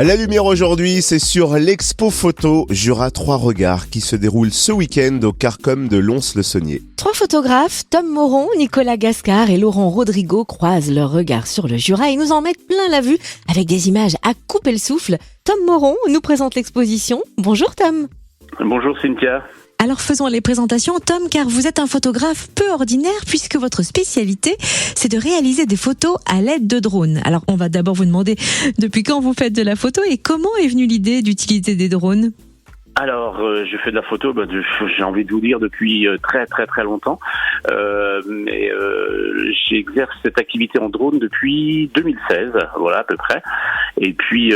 La lumière aujourd'hui, c'est sur l'expo photo Jura 3 regards qui se déroule ce week-end au Carcom de Lons-le-Saunier. 3 photographes, Tom Moron, Nicolas Gascard et Laurent Rodrigo croisent leurs regards sur le Jura et nous en mettent plein la vue avec des images à couper le souffle. Tom Moron nous présente l'exposition. Bonjour Tom. Bonjour Cynthia. Alors faisons les présentations, Tom, car vous êtes un photographe peu ordinaire puisque votre spécialité, c'est de réaliser des photos à l'aide de drones. Alors on va d'abord vous demander depuis quand vous faites de la photo et comment est venue l'idée d'utiliser des drones ? Alors, je fais de la photo, j'ai envie de vous dire depuis très longtemps. J'exerce cette activité en drone depuis 2016, voilà à peu près. Et puis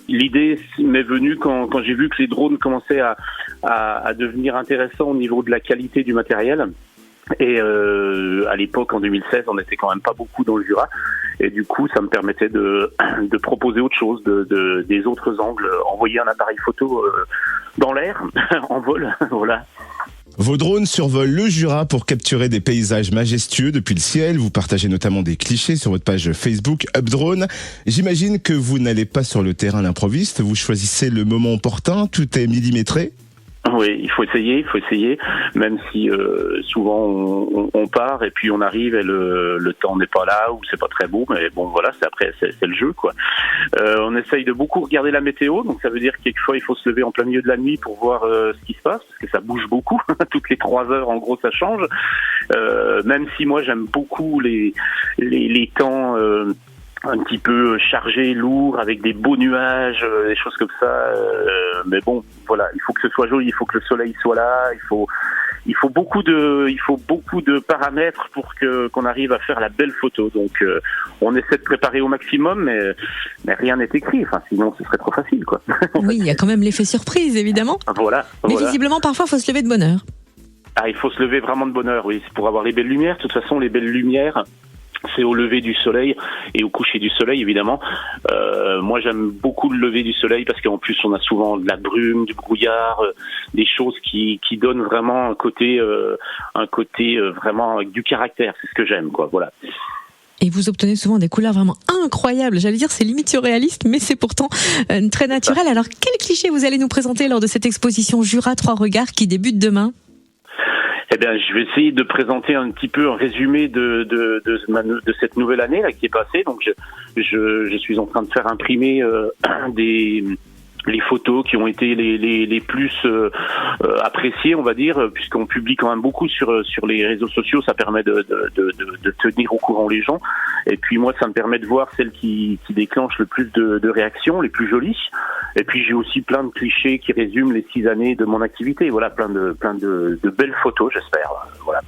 l'idée m'est venue quand j'ai vu que les drones commençaient à devenir intéressants au niveau de la qualité du matériel. Et à l'époque, en 2016, on n'était quand même pas beaucoup dans le Jura. Et du coup, ça me permettait de proposer autre chose, des autres angles, envoyer un appareil photo dans l'air, en vol, voilà. Vos drones survolent le Jura pour capturer des paysages majestueux depuis le ciel. Vous partagez notamment des clichés sur votre page Facebook UpDrone. J'imagine que vous n'allez pas sur le terrain à l'improviste. Vous choisissez le moment opportun. Tout est millimétré. Oui, il faut essayer, même si souvent on part et puis on arrive et le temps n'est pas là ou c'est pas très beau, mais bon voilà, c'est le jeu quoi. On essaye de beaucoup regarder la météo, donc ça veut dire que quelquefois il faut se lever en plein milieu de la nuit pour voir ce qui se passe, parce que ça bouge beaucoup, toutes les 3 heures en gros ça change. Même si moi j'aime beaucoup les temps un petit peu chargé, lourd, avec des beaux nuages, des choses comme ça. Mais bon, voilà, il faut que ce soit joli, il faut que le soleil soit là, il faut beaucoup de paramètres pour qu'on arrive à faire la belle photo. Donc, on essaie de préparer au maximum, mais rien n'est écrit. Enfin, sinon, ce serait trop facile, quoi. Oui, il y a quand même l'effet surprise, évidemment. Voilà. Mais visiblement, parfois, il faut se lever de bonne heure. Ah, il faut se lever vraiment de bonne heure, oui, c'est pour avoir les belles lumières. De toute façon, les belles lumières, c'est au lever du soleil et au coucher du soleil, évidemment. Moi, j'aime beaucoup le lever du soleil parce qu'en plus, on a souvent de la brume, du brouillard, des choses qui donnent vraiment un côté vraiment avec du caractère. C'est ce que j'aime, quoi. Voilà. Et vous obtenez souvent des couleurs vraiment incroyables. J'allais dire, c'est limite surréaliste, mais c'est pourtant très naturel. Alors, quel cliché vous allez nous présenter lors de cette exposition Jura 3 regards qui débute demain ? Eh bien, je vais essayer de présenter un petit peu un résumé de cette nouvelle année là qui est passée. Donc, je suis en train de faire imprimer les photos qui ont été les plus appréciées, on va dire, puisqu'on publie quand même beaucoup sur les réseaux sociaux. Ça permet de tenir au courant les gens. Et puis moi, ça me permet de voir celles qui déclenchent le plus de réactions, les plus jolies. Et puis j'ai aussi plein de clichés qui résument les 6 années de mon activité. Voilà, plein de belles photos, j'espère. Voilà.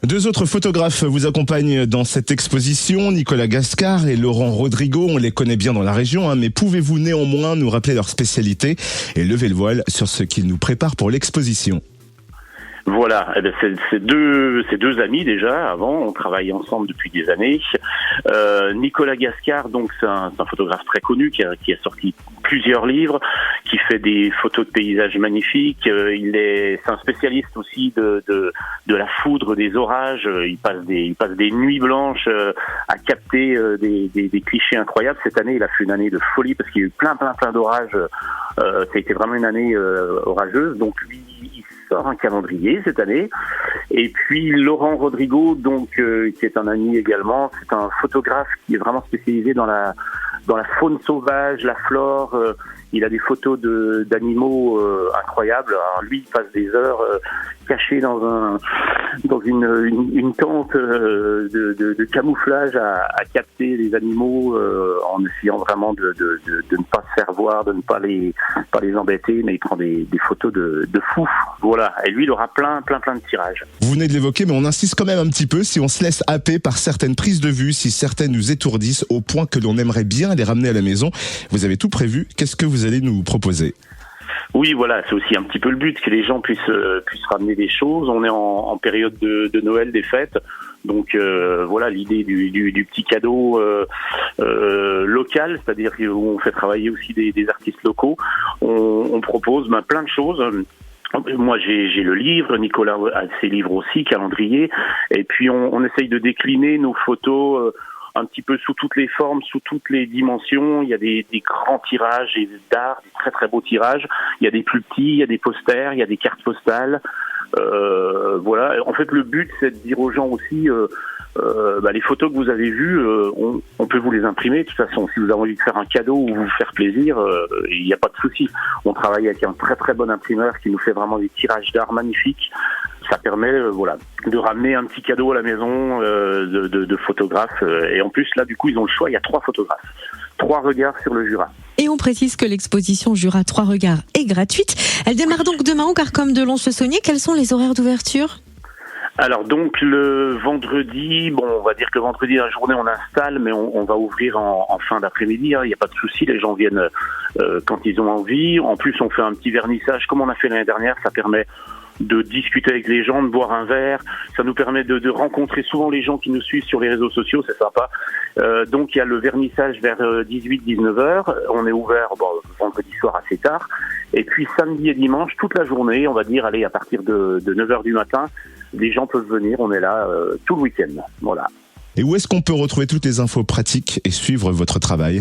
2 autres photographes vous accompagnent dans cette exposition, Nicolas Gascard et Laurent Rodrigo. On les connaît bien dans la région, mais pouvez-vous néanmoins nous rappeler leur spécialité et lever le voile sur ce qu'ils nous préparent pour l'exposition ? Voilà, c'est deux amis déjà. Avant, on travaillait ensemble depuis des années. Nicolas Gascard, donc c'est un photographe très connu qui a sorti plusieurs livres, qui fait des photos de paysages magnifiques. C'est un spécialiste aussi de la foudre, des orages. Il passe des nuits blanches à capter des clichés incroyables. Cette année, il a fait une année de folie parce qu'il y a eu plein d'orages. Ça a été vraiment une année orageuse. Donc lui, il sort un calendrier cette année. Et puis Laurent Rodrigo, donc qui est un ami également, c'est un photographe qui est vraiment spécialisé dans la faune sauvage, la flore. Il a des photos d'animaux incroyables. Alors lui, il passe des heures caché dans une tente de camouflage à capter les animaux en essayant vraiment de ne pas se faire voir, de ne pas les embêter, mais il prend des photos de fous. Voilà. Et lui, il aura plein de tirages. Vous venez de l'évoquer, mais on insiste quand même un petit peu. Si on se laisse happer par certaines prises de vue, si certaines nous étourdissent au point que l'on aimerait bien les ramener à la maison, vous avez tout prévu. Qu'est-ce que vous allez nous proposer ? Oui, voilà, c'est aussi un petit peu le but, que les gens puissent ramener des choses. On est en période de Noël, des fêtes. Donc voilà, l'idée du petit cadeau local, c'est-à-dire où on fait travailler aussi des artistes locaux. On propose plein de choses. Moi, j'ai le livre, Nicolas a ses livres aussi, calendrier, et puis on essaye de décliner nos photos un petit peu sous toutes les formes, sous toutes les dimensions. Il y a des grands tirages d'art, des très très beaux tirages. Il y a des plus petits, il y a des posters, il y a des cartes postales. Voilà. En fait, le but, c'est de dire aux gens aussi, les photos que vous avez vues, on peut vous les imprimer. De toute façon, si vous avez envie de faire un cadeau ou vous faire plaisir, il n'y a pas de souci. On travaille avec un très très bon imprimeur qui nous fait vraiment des tirages d'art magnifiques. Ça permet, de ramener un petit cadeau à la maison de photographes. Et en plus, là, du coup, ils ont le choix. Il y a 3 photographes, 3 regards sur le Jura. Et on précise que l'exposition Jura 3 regards est gratuite. Elle démarre donc demain au Carcom de Lons-le-Saunier. Quels sont les horaires d'ouverture ? Alors donc le vendredi, on va dire que le vendredi la journée on installe, mais on va ouvrir en fin d'après-midi. Il n'y a pas de souci, les gens viennent quand ils ont envie. En plus on fait un petit vernissage comme on a fait l'année dernière. Ça permet de discuter avec les gens, de boire un verre. Ça nous permet de rencontrer souvent les gens qui nous suivent sur les réseaux sociaux, c'est sympa. Donc il y a le vernissage vers 18-19h. On est ouvert vendredi soir assez tard. Et puis samedi et dimanche, toute la journée, on va dire, à partir de 9h du matin, les gens peuvent venir, on est là tout le week-end. Voilà. Et où est-ce qu'on peut retrouver toutes les infos pratiques et suivre votre travail ?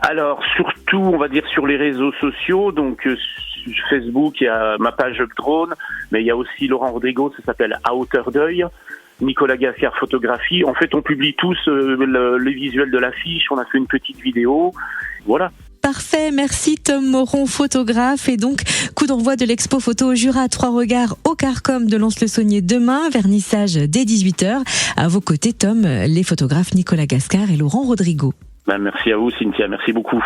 Alors, surtout, on va dire sur les réseaux sociaux, donc Facebook, il y a ma page Updrone, mais il y a aussi Laurent Rodrigo, ça s'appelle À hauteur d'œil, Nicolas Gascard Photographie. En fait, on publie tous les visuels de l'affiche, on a fait une petite vidéo, voilà. Parfait, merci Tom Moron, photographe. Et donc, coup d'envoi de l'expo photo Jura 3 regards au Carcom de Lons-le-Saunier demain, vernissage dès 18h. À vos côtés, Tom, les photographes Nicolas Gascard et Laurent Rodrigo. Merci à vous, Cynthia, merci beaucoup.